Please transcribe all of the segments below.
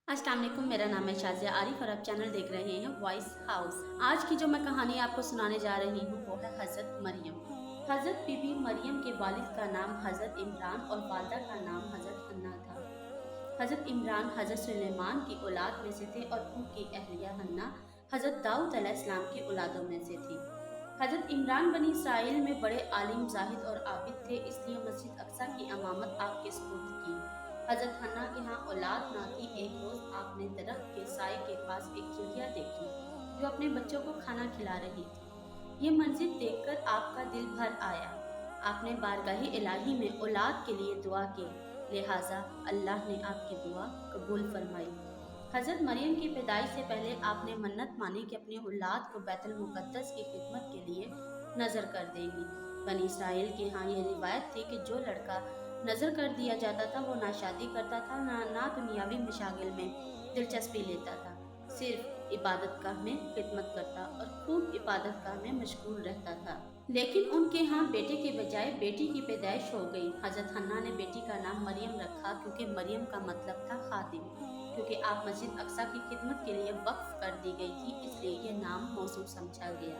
अस्सलाम वालेकुम, मेरा नाम है शाज़िया आरिफ और आप चैनल देख रहे हैं वॉइस हाउस। आज की जो मैं कहानी आपको सुनाने जा रही हूँ वो है हज़रत मरियम। हज़रत बीबी मरियम के वालिद का नाम हज़रत इमरान और वालदा का नाम हज़रत हन्ना था। हज़रत इमरान हज़रत सुलेमान की औलाद में से थे और उनकी अहलिया हन्ना हज़रत दाऊद अलैहिस्सलाम की औलादों में से थी। हज़रत इमरान बनी इसराइल में बड़े आलिम, जाहिद और आबिद थे, इसलिए मस्जिद अक्सा की अमामत आपके सुपुर्द की। हज़रत हन्ना के यहाँ औलाद ना थी। एक रोज़ आपने दरख्त के साए के पास एक चिड़िया देखी जो अपने बच्चों को खाना खिला रही थी। ये मंजिल देखकर आपका दिल भर आया। आपने बारगाह इलाही में औलाद के लिए दुआ की, लिहाजा अल्लाह ने आपकी दुआ कबूल फरमाई। हज़रत मरियम की पैदाइश से पहले आपने मन्नत मानी कि अपनी औलाद को बैतुल मुक़द्दस की खिदमत के लिए नज़र कर देंगी। बनी इसराइल के यहाँ ये रिवायत थी कि जो लड़का नज़र कर दिया जाता था वो ना शादी करता था, ना दुनियावी मशागिल में दिलचस्पी लेता था, सिर्फ इबादतगाह में खिदमत करता और खूब इबादतगाह में मशगूल रहता था। लेकिन उनके यहाँ बेटे के बजाय बेटी की पैदाइश हो गई। हज़रत हन्ना ने बेटी का नाम मरियम रखा क्योंकि मरियम का मतलब था खादिम। क्योंकि आप मस्जिद अक्सा की खिदमत के लिए वक्फ कर दी गई थी, इसलिए ये नाम मौसूल समझा गया।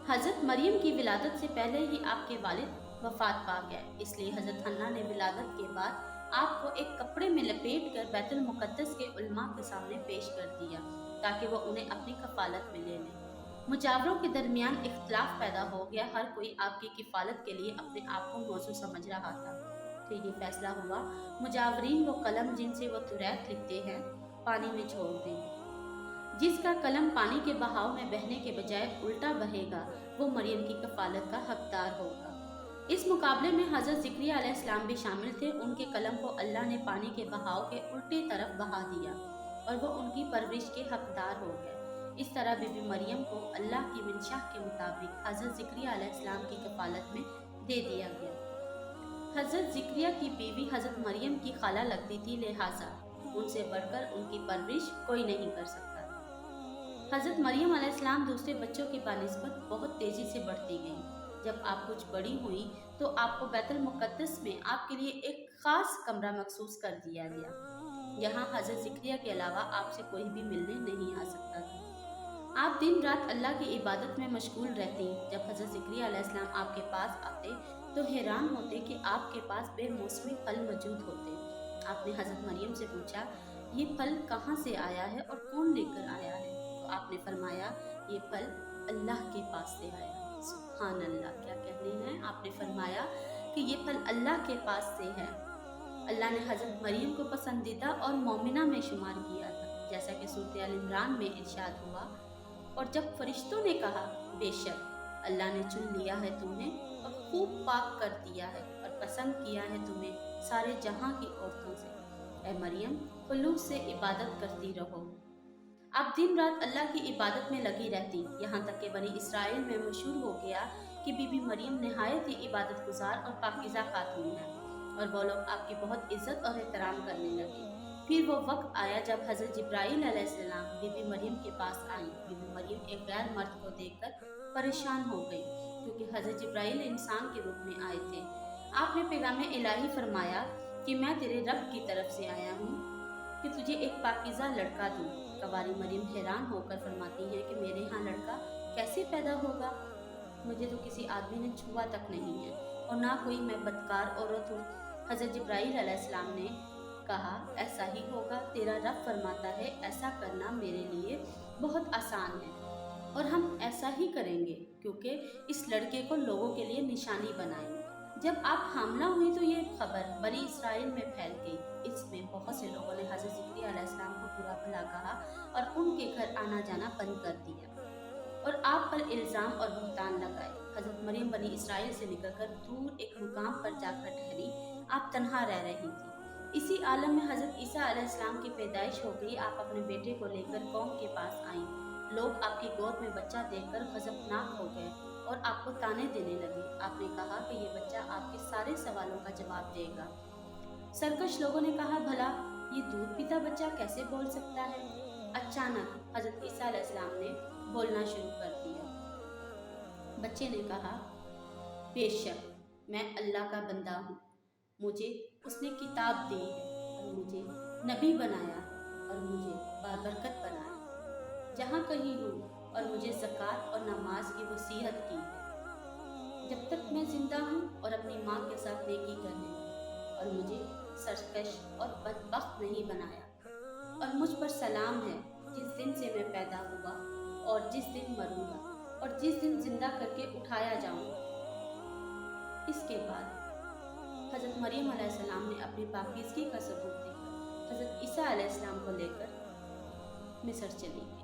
हज़रत मरियम की विलादत से पहले ही आपके वालिद वफात पा गए, इसलिए हज़रत हन्ना ने विलादत के बाद आपको एक कपड़े में लपेट कर बैतुल मुक़द्दस के उलमा के सामने पेश कर दिया ताकि वो उन्हें अपनी कफालत में ले लें। मुजावरों के दरमियान इख्तलाफ पैदा हो गया, हर कोई आपकी किफ़ालत के लिए अपने आप को मौजूद समझ रहा था। फिर ये फैसला हुआ, मुजावरीन वो कलम जिनसे वो तुरैत लिखते हैं पानी में छोड़ दें। जिसका कलम पानी के बहाव में बहने के बजाय उल्टा बहेगा वो मरियम की कफालत का हकदार होगा। इस मुकाबले में हज़रत ज़िक्रिया अलैहिस्सलाम भी शामिल थे। उनके कलम को अल्लाह ने पानी के बहाव के उल्टी तरफ बहा दिया और वो उनकी परवरिश के हकदार हो गए। इस तरह बीबी मरियम को अल्लाह की मंशा के मुताबिक हज़रत ज़िक्रिया अलैहिस्सलाम की कफालत में दे दिया गया। हज़रत ज़िक्रिया की बीवी हज़रत मरियम की खाला लगती थी, लिहाजा उनसे बढ़कर उनकी परवरिश कोई नहीं कर सकता। हज़रत मरियम अलैहिस्सलाम दूसरे बच्चों की बानिस्बत बहुत तेज़ी से बढ़ती गईं। जब आप कुछ बड़ी हुई तो आपको बैतुल मुक़द्दस में आपके लिए एक ख़ास कमरा मखसूस कर दिया गया। यहाँ हज़रत ज़िक्रिया के अलावा आपसे कोई भी मिलने नहीं आ सकता था। आप दिन रात अल्लाह की इबादत में मशगूल रहती। जब हज़रत ज़िक्रिया अलैहिस्सलाम आपके पास आते तो हैरान होते कि आपके पास बेमौसमी फल मौजूद होते। आपने हज़रत मरियम से पूछा, ये फल कहाँ से आया है और कौन लेकर आया है? तो आपने फरमाया, ये फल अल्लाह के पास से आया है। सुभान अल्लाह, क्या कहने हैं। आपने फरमाया कि ये फल अल्लाह के पास से है। अल्लाह ने हज़रत मरियम को पसंदीदा और मोमिना में शुमार किया था, जैसा कि सूरत आल इमरान में इरशाद हुआ। और जब फरिश्तों ने कहा, बेशक अल्लाह ने चुन लिया है तुम्हें और खूब पाक कर दिया है और पसंद किया है तुम्हें सारे जहां की औरतों से, ए मरियम खुलूस से इबादत करती रहो। आप दिन रात अल्लाह की इबादत में लगी रहती, यहाँ तक कि बनी इसराइल में मशहूर हो गया कि बीबी मरियम नहायत ही इबादत गुजार और पाकीज़ा खातून है और वो लोग आपकी बहुत इज्जत और एहतराम करने लगे। फिर वो वक्त आया जब हज़रत जिब्राईल अलैहिस्सलाम बीबी मरियम के पास आई। बीबी मरियम एक गैर मर्द को देखकर परेशान हो गई क्योंकि हज़रत जिब्राईल इंसान के रूप में आए थे। आपने पैगाम इलाही फरमाया कि मैं तेरे रब की तरफ से आया हूँ कि तुझे एक पाकीज़ा लड़का दूँ। कवारी मरियम हैरान होकर फरमाती हैं कि मेरे यहाँ लड़का कैसे पैदा होगा? मुझे तो किसी आदमी ने छुआ तक नहीं है और ना कोई मैं बदकार औरत हूँ। हज़रत जिब्राईल अलैहिस्सलाम ने कहा, ऐसा ही होगा। तेरा रब फरमाता है ऐसा करना मेरे लिए बहुत आसान है और हम ऐसा ही करेंगे क्योंकि इस लड़के को लोगों के लिए निशानी बनाएंगे। जब आप हामला हुई तो ये खबर बनी इसराइल में फैल गई। इसमें बहुत से लोगों ने हज़रत ज़िक्रिया अलैहिस्सलाम को बुरा भला कहा और उनके घर आना जाना बंद कर दिया और आप पर इल्ज़ाम और बुहतान लगाए। हज़रत मरियम बनी इसराइल से निकलकर दूर एक मुकाम पर जाकर ठहरी। आप तन्हा रह रही थी। इसी आलम में हज़रत ईसा अलैहिस्सलाम की पैदाइश हो गई। आप अपने बेटे को लेकर कौम के पास आईं। लोग आपकी गोद में बच्चा देखकर गज़बनाक हो गए और आपको ताने देने लगे। आपने कहा कि ये बच्चा आपके सारे सवालों का जवाब देगा। सरकश लोगों ने कहा, भला ये दूध पीता बच्चा कैसे बोल सकता है? अचानक हज़रत ईसा अलैहिस्सलाम ने बोलना शुरू कर दिया। बच्चे ने कहा, बेशक मैं अल्लाह का बंदा हूँ, मुझे उसने किताब दी है और मुझे नबी बनाया और اللہ बरकत बनाए। जहाँ कहीं हूँ और मुझे ज़कात और नमाज की वसीयत की है। जब तक मैं ज़िंदा हूँ और अपनी माँ के साथ नेकी करने में, और मुझे सरकश और बदबख्त नहीं बनाया। और मुझ पर सलाम है जिस दिन से मैं पैदा हुआ और जिस दिन मरूंगा और जिस दिन जिंदा करके उठाया जाऊंगा। इसके बाद हज़रत मरियम अलैहिस्सलाम ने अपनी पाकीज़गी का सबूत देकर हज़रत ईसा अलैहिस्सलाम को लेकर मिस्र चली गई।